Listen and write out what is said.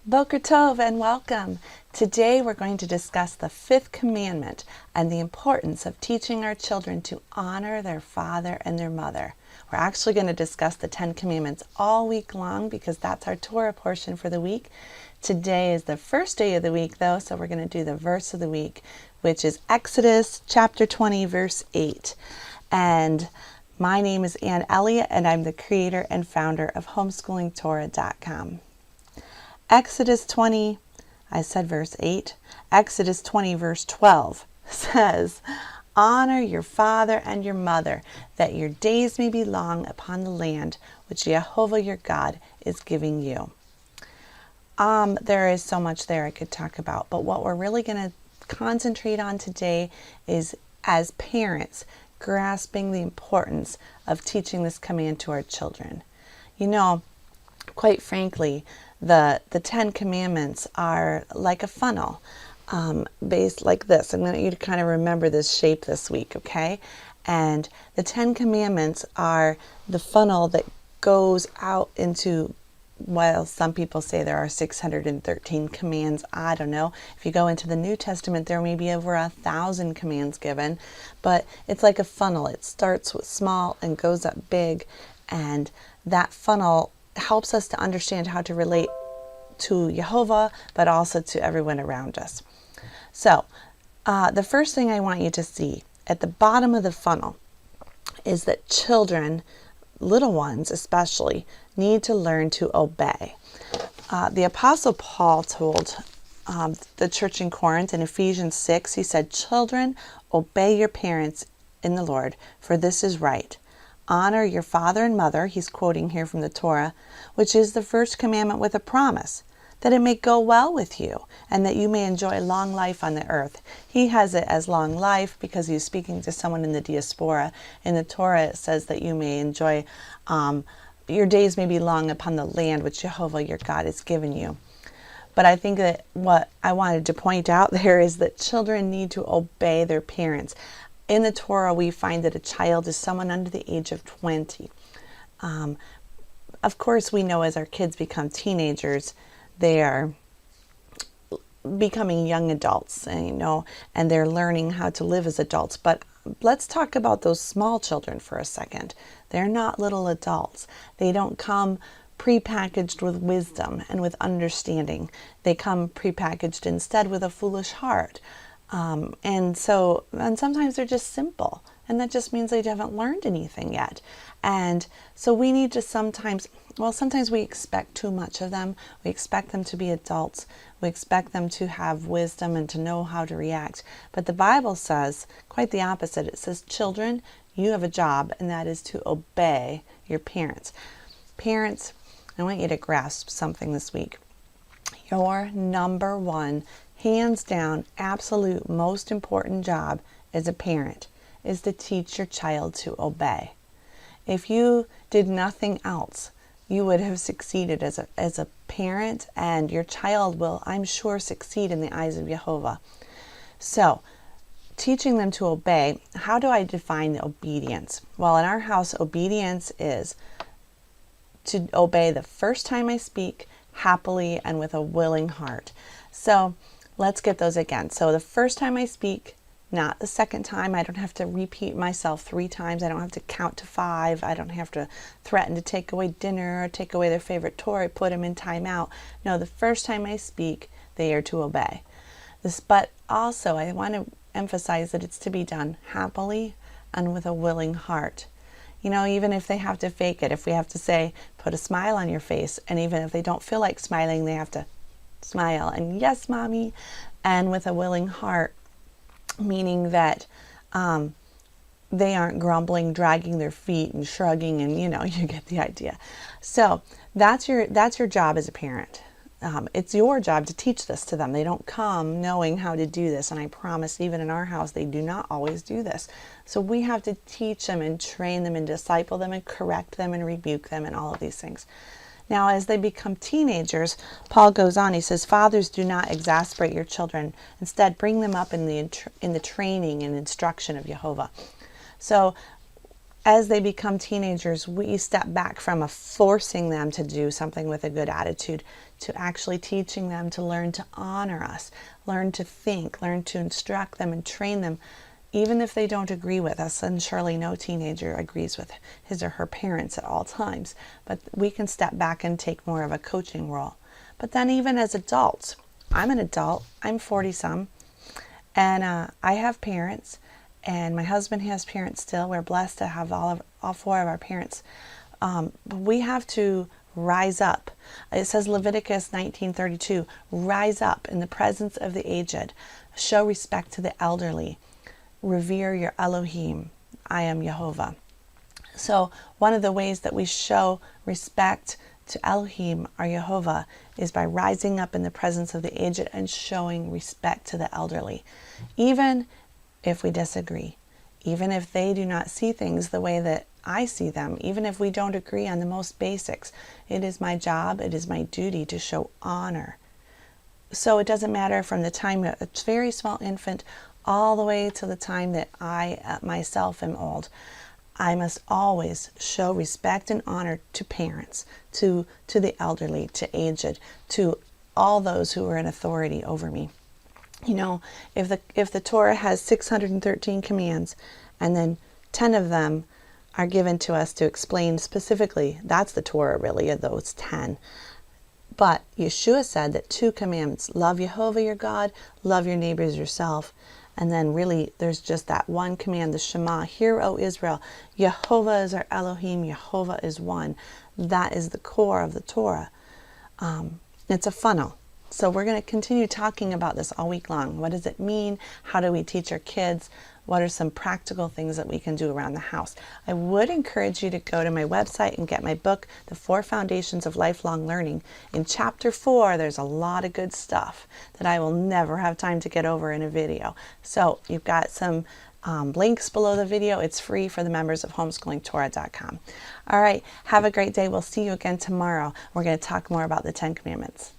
Boker Tov and welcome. Today we're going to discuss the fifth commandment and the importance of teaching our children to honor their father and their mother. We're actually going to discuss the 10 commandments all week long because that's our Torah portion for the week. Today is the first day of the week though, so we're going to do the verse of the week, which is Exodus chapter 20 verse 8. And my name is Ann Elliott and I'm the creator and founder of homeschoolingtorah.com. Exodus 20, I said verse 8, Exodus 20 verse 12 says, honor your father and your mother, that your days may be long upon the land which Jehovah your God is giving you. There is so much there I could talk about, but what we're really going to concentrate on today is, as parents, grasping the importance of teaching this command to our children. You know, quite frankly, the 10 commandments are like a funnel, based like this. I want you to kind of remember this shape this week, okay? And the 10 commandments are the funnel that goes out into, well, some people say there are 613 commands. I don't know. If you go into the New Testament, there may be over 1,000 commands given, but it's like a funnel. It starts with small and goes up big, and that funnel helps us to understand how to relate to Jehovah, but also to everyone around us. So, the first thing I want you to see at the bottom of the funnel is that children, little ones especially, need to learn to obey. The Apostle Paul told the church in Corinth in Ephesians 6, he said, children, obey your parents in the Lord, for this is right. Honor your father and mother, he's quoting here from the Torah, which is the first commandment with a promise, that it may go well with you, and that you may enjoy long life on the earth. He has it as long life because he's speaking to someone in the diaspora. In the Torah, it says that you may enjoy, your days may be long upon the land which Jehovah your God has given you. But I think that what I wanted to point out there is that children need to obey their parents. In the Torah, we find that a child is someone under the age of 20. Of course, we know as our kids become teenagers, they are becoming young adults, and they're learning how to live as adults. But let's talk about those small children for a second. They're not little adults. They don't come prepackaged with wisdom and with understanding. They come prepackaged instead with a foolish heart. And sometimes they're just simple, and that just means they haven't learned anything yet. And so we need to sometimes we expect too much of them. We expect them to be adults. We expect them to have wisdom and to know how to react. But the Bible says quite the opposite. It says, children, you have a job, and that is to obey your parents. Parents, I want you to grasp something this week. Your number one, hands down, absolute most important job as a parent is to teach your child to obey. If you did nothing else, you would have succeeded as a parent, and your child will, I'm sure, succeed in the eyes of Jehovah. So, teaching them to obey, how do I define obedience? Well, in our house, obedience is to obey the first time I speak, happily and with a willing heart. So, let's get those again. So the first time I speak, not the second time. I don't have to repeat myself 3 times. I don't have to count to 5. I don't have to threaten to take away dinner or take away their favorite toy, put them in timeout. No, the first time I speak, they are to obey. But also, I want to emphasize that it's to be done happily and with a willing heart. Even if they have to fake it, if we have to say, put a smile on your face, and even if they don't feel like smiling, they have to smile and yes, mommy, and with a willing heart, meaning that they aren't grumbling, dragging their feet and shrugging, and you get the idea. So that's your job as a parent. It's your job to teach this to them. They don't come knowing how to do this, and I promise even in our house they do not always do this. So we have to teach them and train them and disciple them and correct them and rebuke them and all of these things. Now, as they become teenagers, Paul goes on, he says, fathers, do not exasperate your children. Instead, bring them up in the training and instruction of Jehovah. So as they become teenagers, we step back from forcing them to do something with a good attitude to actually teaching them to learn to honor us, learn to think, learn to instruct them and train them, even if they don't agree with us. And surely no teenager agrees with his or her parents at all times, but we can step back and take more of a coaching role. But then even as adults, I'm an adult, I'm 40-some, and I have parents, and my husband has parents still. We're blessed to have all four of our parents. But we have to rise up. It says Leviticus 19:32, rise up in the presence of the aged, show respect to the elderly, revere your Elohim. I am Jehovah. So one of the ways that we show respect to Elohim, our Jehovah, is by rising up in the presence of the aged and showing respect to the elderly. Even if we disagree, even if they do not see things the way that I see them, even if we don't agree on the most basics, it is my job, it is my duty to show honor. So it doesn't matter from the time a very small infant all the way to the time that I myself am old. I must always show respect and honor to parents, to the elderly, to aged, to all those who are in authority over me. You know, if the Torah has 613 commands, and then 10 of them are given to us to explain specifically, that's the Torah really, of those 10. But Yeshua said that 2 commandments, love Jehovah your God, love your neighbors yourself. And then really there's just that one command, the Shema, hear, O Israel, Jehovah is our Elohim, Jehovah is one. That is the core of the Torah. It's a funnel. So we're going to continue talking about this all week long. What does it mean? How do we teach our kids? What are some practical things that we can do around the house? I would encourage you to go to my website and get my book, The 4 Foundations of Lifelong Learning. In chapter 4, there's a lot of good stuff that I will never have time to get over in a video. So you've got some links below the video. It's free for the members of homeschoolingtorah.com. All right, have a great day. We'll see you again tomorrow. We're going to talk more about the 10 Commandments.